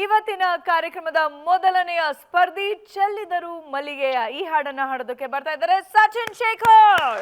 ಇವತ್ತಿನ ಕಾರ್ಯಕ್ರಮದ ಮೊದಲನೆಯ ಸ್ಪರ್ಧಿ ಚೆಲ್ಲಿದರು ಮಲ್ಲಿಗೆಯ ಈ ಹಾಡನ್ನ ಹಾಡೋದಕ್ಕೆ ಬರ್ತಾ ಇದ್ದಾರೆ ಸಚಿನ್ ಶೇಖರ್.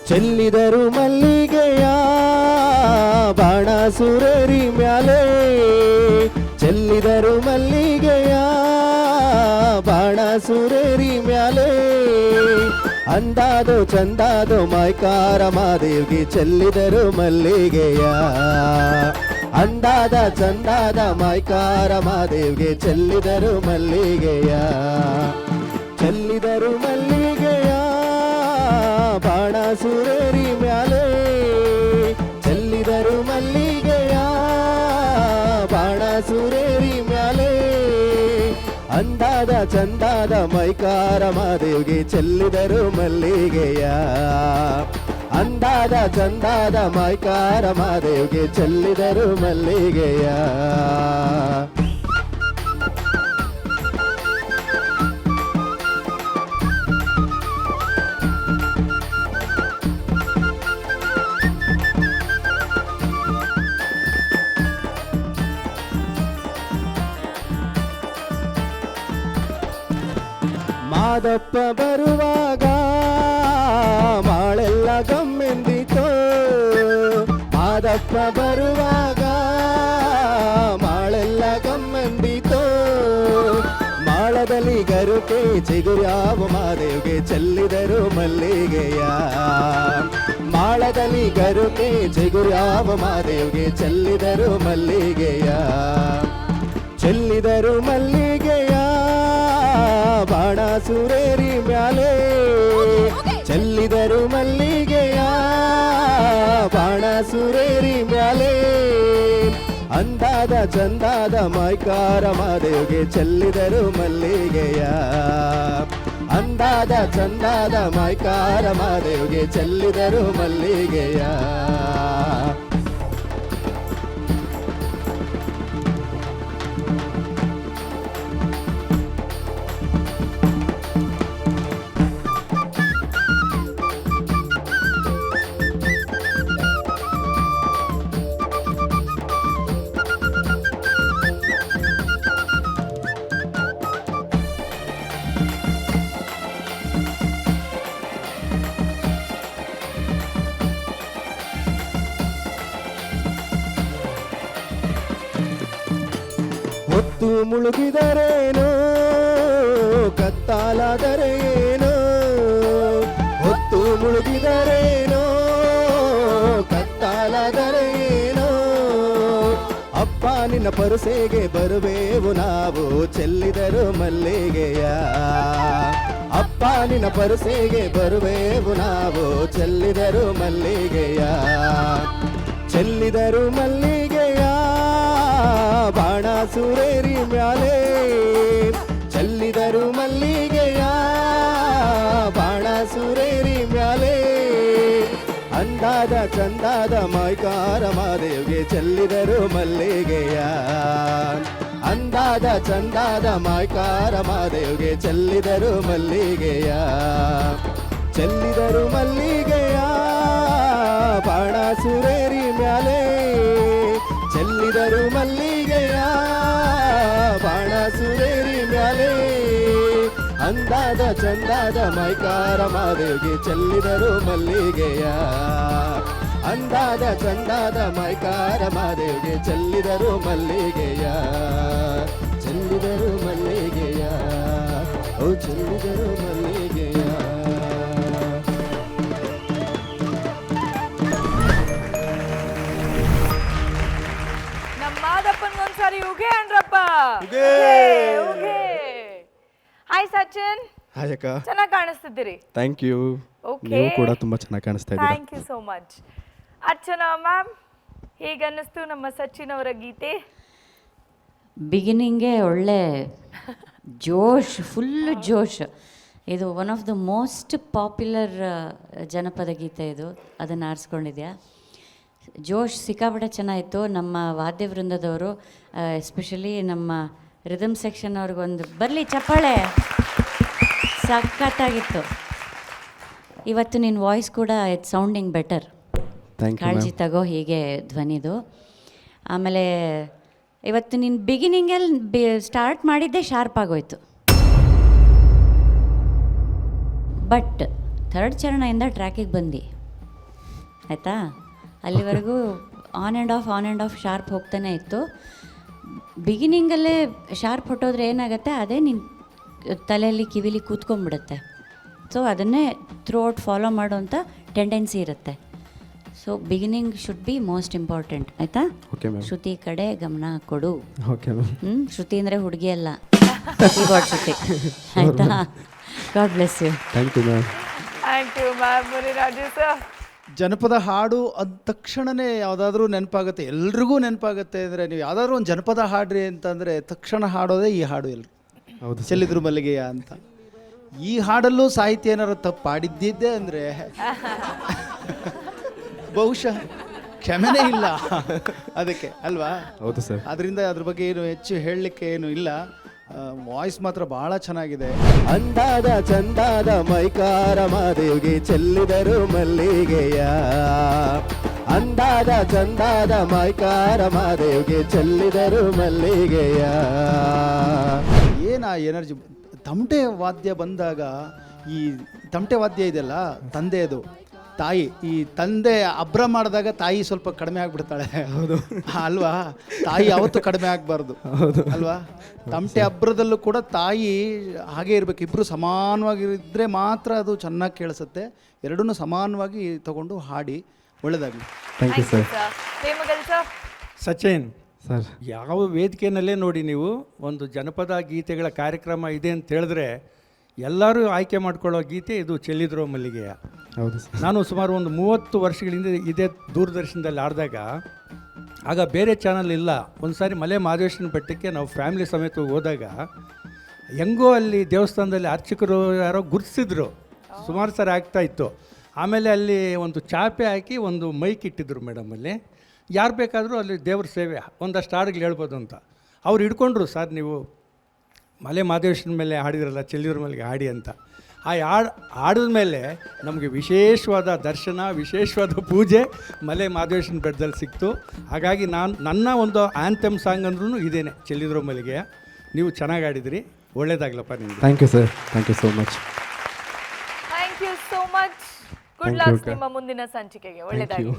ಚೆಲ್ಲಿದರು ಮಲ್ಲಿಗೆಯ ಬಾಣ ಸುರರಿ ಮ್ಯಾಲೆ, ಚೆಲ್ಲಿದರು ಮಲ್ಲಿಗೆಯ ಬಾಣ ಸುರರಿ ಮ್ಯಾಲೆ, ಅಂದಾದೋ ಚಂದಾದೋ ಮೈಕಾರ ಮಾದೇವ್ಗೆ ಚೆಲ್ಲಿದರು ಮಲ್ಲಿಗೆಯ, ಅಂದಾದ ಚಂದಾದ ಮೈಕಾರ ಮಾದೇವ್ಗೆ ಚೆಲ್ಲಿದರು ಮಲ್ಲಿಗೆಯ, ಚೆಲ್ಲಿದರು ಮಲ್ಲಿಗೆಯ ಬಾಣ ಸುರರಿ ಮ್ಯಾಲೆ, ಚೆಲ್ಲಿದರು ಮಲ್ಲಿಗೆಯ ಬಾಣ ಸುರರಿ ಮ್ಯಾಲೆ, ಅಂದಾದ ಚಂದಾದ ಮೈಕಾರ ಮಾದೇವ್ಗೆ ಚೆಲ್ಲಿದರು ಮಲ್ಲಿಗೆಯ, ಅಂದಾದ ಚಂದಾದ ಮೈಕಾರ ಮಾದೇವ್ಗೆ ಚೆಲ್ಲಿದರು ಮಲ್ಲಿಗೆಯ. ಮಾದಪ್ಪ ಬರುವಾಗ ಮಾಳೆಲ್ಲ ಗಮ್ಮೆಂದಿತೋ, ಮಾದಪ್ಪ ಬರುವಾಗ ಮಾಳೆಲ್ಲ ಗಮ್ಮೆಂದಿತೋ, ಮಾಳದಲ್ಲಿ ಗರುಕೆ ಚಿಗುರ್ಯಾವ ಮಾದೇವ್ಗೆ ಚೆಲ್ಲಿದರು ಮಲ್ಲಿಗೆಯ, ಮಾಳದಲ್ಲಿ ಗರುಕೆ ಚಿಗುರ್ಯಾವ ಮಾದೇವ್ಗೆ ಚೆಲ್ಲಿದರು ಮಲ್ಲಿಗೆಯ, ಚೆಲ್ಲಿದರು ಮಲ್ಲಿಗೆಯ ಬಾಣ ಸುರೇರಿ ಮ್ಯಾಲೆ, ಚೆಲ್ಲಿದರು ಮಲ್ಲಿಗೆಯ ಬಾಣ ಸುರೇರಿ ಮ್ಯಾಲೆ, ಅಂದಾದ ಚಂದಾದ ಮೈಕಾರ ಮಾದೇವ್ಗೆ ಚೆಲ್ಲಿದರು ಮಲ್ಲಿಗೆಯ, ಅಂದಾದ ಚಂದಾದ ಮೈಕಾರ ಮಾದೇವ್ಗೆ ಚೆಲ್ಲಿದರು ಮಲ್ಲಿಗೆಯ. ಹೊತ್ತು ಮುಳುಗಿದರೇನೋ ಕತ್ತಾಲಾದರೆ ಏನೋ, ಹೊತ್ತು ಮುಳುಗಿದರೇನೋ ಕತ್ತಾಲಾದರೆ ಏನೋ, ಅಪ್ಪ ನಿನ್ನ ಪರಸೆಗೆ ಬರುವೆವು ನಾವು ಚೆಲ್ಲಿದರು ಮಲ್ಲಿಗೆಯ, ಅಪ್ಪ ನಿನ್ನ ಪರಸೆಗೆ ಬರುವೆವು ನಾವು ಚೆಲ್ಲಿದರು ಮಲ್ಲಿಗೆಯ, ಚೆಲ್ಲಿದರು ಮಲ್ಲಿಗೆಯ ಬಾಣ ಸುರೇರಿ ಮ್ಯಾಲೆ, ಚೆಲ್ಲಿದರು ಮಲ್ಲಿಗೆಯ ಬಾಣ ಸುರೇರಿ ಮ್ಯಾಲೆ, ಅಂದಾದ ಚಂದಾದ ಮೈಕಾರ ಮಾದೇವ್ಗೆ ಚೆಲ್ಲಿದರು ಮಲ್ಲಿಗೆಯ, ಅಂದಾದ ಚಂದಾದ ಮೈಕಾರ ಮಾದೇವ್ಗೆ ಚೆಲ್ಲಿದರು ಮಲ್ಲಿಗೆಯ, ಚೆಲ್ಲಿದರು ಮಲ್ಲಿಗೆಯ ಬಾಣ ಸುರೇರಿ ಮ್ಯಾಲೆ, ಚೆಲ್ಲಿದರು ಮಲ್ಲಿಗೆಯ ಬಾಣ ಸುರೇರಿ ಮ್ಯಾಲೆ, ಅಂದಾದ ಚಂದಾದ ಮೈಕಾರ ಮಾದೇವ್ಗೆ ಚೆಲ್ಲಿದರು ಮಲ್ಲಿಗೆಯ, ಅಂದಾದ ಚಂದಾದ ಮೈಕಾರ ಮಾದೇವ್ಗೆ ಚೆಲ್ಲಿದರು ಮಲ್ಲಿಗೆಯ, ಚೆಲ್ಲಿದರು ಮಲ್ಲಿಗೆಯ, ಓ ಚೆಲ್ಲಿದರು ಮಲ್ಲಿಗೆಯ. ನಮ್ಮ ಮಾದಪ್ಪನ್ಗೊಂದ್ಸಾರಿ ಉಗೆ ಅಂದ್ರಪ್ಪ. ಹಾಯ್ ಸಚಿನ್, ಹಾಯ್ ಅಕ್ಕ. ಚೆನ್ನಾಗಿ ಕಾಣಿಸ್ತಿದ್ದೀರಿ. Thank you. Okay. ನೀವು ಕೂಡ ತುಂಬ ಚೆನ್ನಾಗಿ ಕಾಣಿಸ್ತಾ ಇದ್ದೀರಾ. Thank you so much. Archana ma'am, ಹೇಗೆ ಅನ್ನಿಸ್ತು ನಮ್ಮ ಸಚಿನ್ ಅವರ ಗೀತೆ? ಬಿಗಿನಿಂಗೇ ಒಳ್ಳೆ ಜೋಶ್, ಫುಲ್ಲು ಜೋಶ್. ಇದು one of the most popular ಜನಪದ ಗೀತೆ ಇದು. ಅದನ್ನು ಆರಿಸ್ಕೊಂಡಿದ್ಯಾ? ಜೋಶ್ ಸಿಕ್ಕಾಪಟ್ಟೆ ಚೆನ್ನಾಗಿತ್ತು. ನಮ್ಮ ವಾದ್ಯ ವೃಂದದವರು, ಎಸ್ಪೆಷಲಿ ನಮ್ಮ ರಿದಮ್ ಸೆಕ್ಷನ್ ಅವ್ರಿಗೊಂದು ಬರಲಿ ಚಪ್ಪಾಳೆ, ಸಖತ್ತಾಗಿತ್ತು. ಇವತ್ತು ನಿನ್ನ ವಾಯ್ಸ್ ಕೂಡ it's sounding better. Thank you. ಕಾಳಜಿ ತಗೋ, ಹೀಗೆ ಧ್ವನಿದು. ಆಮೇಲೆ ಇವತ್ತು ನೀನು ಬಿಗಿನಿಂಗಲ್ಲಿ ಸ್ಟಾರ್ಟ್ ಮಾಡಿದ್ದೆ ಶಾರ್ಪ್ ಆಗೋಯ್ತು, ಬಟ್ ಥರ್ಡ್ ಚರಣದಿಂದ ಟ್ರ್ಯಾಕಿಗೆ ಬಂದು ಆಯಿತಾ. ಅಲ್ಲಿವರೆಗೂ ಆನ್ ಆ್ಯಂಡ್ ಆಫ್ ಶಾರ್ಪ್ ಹೋಗ್ತಾನೆ ಇತ್ತು. ಬಿಗಿನಿಂಗಲ್ಲೇ ಶಾರ್ಪ್ ಹೊಟ್ಟೋದ್ರೆ ಏನಾಗುತ್ತೆ, ಅದೇ ನಿನ್ನ ತಲೆಯಲ್ಲಿ ಕಿವಿಲಿ ಕೂತ್ಕೊಂಡ್ಬಿಡುತ್ತೆ. ಸೊ ಅದನ್ನೇ ಥ್ರೂ ಔಟ್ ಫಾಲೋ ಮಾಡೋಂಥ ಟೆಂಡೆನ್ಸಿ ಇರುತ್ತೆ. So beginning should be most important, ಆಯಿತಾ? Okay ma'am. ಶ್ರುತಿ ಕಡೆ ಗಮನ ಕೊಡು. Okay ma'am. ಶ್ರುತಿ ಅಂದರೆ ಹುಡುಗಿ ಅಲ್ಲ, ಕೀಬೋರ್ಡ್ ಶ್ರುತಿ, ಆಯಿತಾ? God bless you. Thank you ma'am. Thank you ma'am. Muniraju sir, ಜನಪದ ಹಾಡು ಅಂದ ತಕ್ಷಣವೇ ಯಾವುದಾದ್ರೂ ನೆನಪಾಗುತ್ತೆ, ಎಲ್ರಿಗೂ ನೆನಪಾಗುತ್ತೆ. ಅಂದರೆ ನೀವು ಯಾವುದಾದ್ರೂ ಒಂದು ಜನಪದ ಹಾಡ್ರಿ ಅಂತಂದರೆ ತಕ್ಷಣ ಹಾಡೋದೇ ಈ ಹಾಡು. ಎಲ್ಲರೂ ಹೌದು. ಚೆಲ್ಲಿದ್ರು ಮಲ್ಲಿಗೆಯ ಅಂತ. ಈ ಹಾಡಲ್ಲೂ ಸಾಹಿತ್ಯ ಏನಾರು ತಪ್ಪು ಪಾಡಿದ್ದಿದ್ದೆ ಅಂದರೆ ಬಹುಶಃ ಕ್ಷಮೆನೇ ಇಲ್ಲ ಅದಕ್ಕೆ, ಅಲ್ವಾ? ಹೌದು ಸರ್. ಅದರಿಂದ ಅದ್ರ ಬಗ್ಗೆ ಏನು ಹೆಚ್ಚು ಹೇಳಲಿಕ್ಕೆ ಏನು ಇಲ್ಲ. ವಾಯ್ಸ್ ಮಾತ್ರ ಭಾಳ ಚೆನ್ನಾಗಿದೆ. ಅಂದಾದ ಚಂದಾದ ಮೈಕಾರ ಮಾದೇವ್ಗೆ ಚೆಲ್ಲಿದರು ಮಲ್ಲಿಗೆಯ. ಅಂದಾದ ಚಂದಾದ ಮೈಕಾರ ಮಾದೇವ್ಗೆ ಚೆಲ್ಲಿದರು ಮಲ್ಲಿಗೆಯ. ಏನು ಎನರ್ಜಿ. ತಮಟೆ ವಾದ್ಯ ಬಂದಾಗ, ಈ ತಮಟೆ ವಾದ್ಯ ಇದೆಯಲ್ಲ ತಂದೆದು, ತಾಯಿ, ಈ ತಂದೆ ಅಬ್ರ ಮಾಡಿದಾಗ ತಾಯಿ ಸ್ವಲ್ಪ ಕಡಿಮೆ ಆಗಿಬಿಡ್ತಾಳೆ. ಹೌದು ಅಲ್ವಾ? ತಾಯಿ ಯಾವತ್ತೂ ಕಡಿಮೆ ಆಗಬಾರ್ದು, ಅಲ್ವಾ? ತಮಟೆ ಅಬ್ರದಲ್ಲೂ ಕೂಡ ತಾಯಿ ಹಾಗೆ ಇರಬೇಕು. ಇಬ್ಬರು ಸಮಾನವಾಗಿದ್ದರೆ ಮಾತ್ರ ಅದು ಚೆನ್ನಾಗಿ ಕೇಳಿಸುತ್ತೆ. ಎರಡನ್ನೂ ಸಮಾನವಾಗಿ ತಗೊಂಡು ಹಾಡಿ. ಒಳ್ಳೆಯದಾಗಲಿ. Thank you sir. ಪ್ರೇಮಗಲ್ ಸರ್. ಸಚಿನ್, ಸರ್, ಯಾವ ವೇದಿಕೆಯಲ್ಲೇ ನೋಡಿ ನೀವು ಒಂದು ಜನಪದ ಗೀತೆಗಳ ಕಾರ್ಯಕ್ರಮ ಇದೆ ಅಂತ ಹೇಳಿದ್ರೆ ಎಲ್ಲರೂ ಆಯ್ಕೆ ಮಾಡ್ಕೊಳ್ಳೋ ಗೀತೆ ಇದು ಚೆಲ್ಲಿದ್ರು ಮಲ್ಲಿಗೆಯ. ಹೌದು ಸರ್. ನಾನು ಸುಮಾರು ಒಂದು 30 ವರ್ಷಗಳಿಂದ ಇದೇ ದೂರದರ್ಶನದಲ್ಲಿ ಆಡಿದಾಗ, ಆಗ ಬೇರೆ ಚಾನಲ್ ಇಲ್ಲ. ಒಂದು ಸಾರಿ ಮಲೆ ಮಹದೇಶ್ವರನ ಬೆಟ್ಟಕ್ಕೆ ನಾವು ಫ್ಯಾಮಿಲಿ ಸಮೇತ ಹೋದಾಗ, ಹೆಂಗೋ ಅಲ್ಲಿ ದೇವಸ್ಥಾನದಲ್ಲಿ ಅರ್ಚಕರು ಯಾರೋ ಗುರುತಿಸಿದ್ರು. ಸುಮಾರು ಸಾರಿ ಆಗ್ತಾಯಿತ್ತು. ಆಮೇಲೆ ಅಲ್ಲಿ ಒಂದು ಚಾಪೆ ಹಾಕಿ ಒಂದು ಮೈಕ್ ಇಟ್ಟಿದ್ರು ಮೇಡಮ್. ಅಲ್ಲಿ ಯಾರು ಬೇಕಾದರೂ ಅಲ್ಲಿ ದೇವ್ರ ಸೇವೆ ಒಂದಷ್ಟು ಹಾಡುಗಳು ಹೇಳ್ಬೋದು ಅಂತ. ಅವ್ರು ಹಿಡ್ಕೊಂಡ್ರು, ಸರ್ ನೀವು ಮಲೆ ಮಹದೇಶ್ವರನ ಮೇಲೆ ಹಾಡಿದ್ರಲ್ಲ, ಚೆಲ್ಲಿದ್ರ ಮೇಲೆ ಹಾಡಿ ಅಂತ. ಆ ಹಾಡಿದ ಮೇಲೆ ನಮಗೆ ವಿಶೇಷವಾದ ದರ್ಶನ, ವಿಶೇಷವಾದ ಪೂಜೆ ಮಲೆ ಮಹದೇಶ್ವರನ ಬೆಟ್ಟದಲ್ಲಿ ಸಿಕ್ತು. ಹಾಗಾಗಿ ನನ್ನ ಒಂದು ಆ್ಯಂಥಮ್ ಸಾಂಗ್ ಅಂದ್ರೂ ಇದೇನೆ, ಚೆಲ್ಲಿದ್ರು ಮಲ್ಲಿಗೆಯ. ನೀವು ಚೆನ್ನಾಗಿ ಆಡಿದ್ರಿ, ಒಳ್ಳೇದಾಗ್ಲಪ್ಪ ನಿಮಗೆ. Thank you sir. Thank you so much. Thank you so much. Good Thank you, luck ಅಕ್ಕ. ನಿಮ್ಮ ಮುಂದಿನ ಸಂಚಿಕೆಗೆ. ಒಳ್ಳೆಯದಾಗಿ.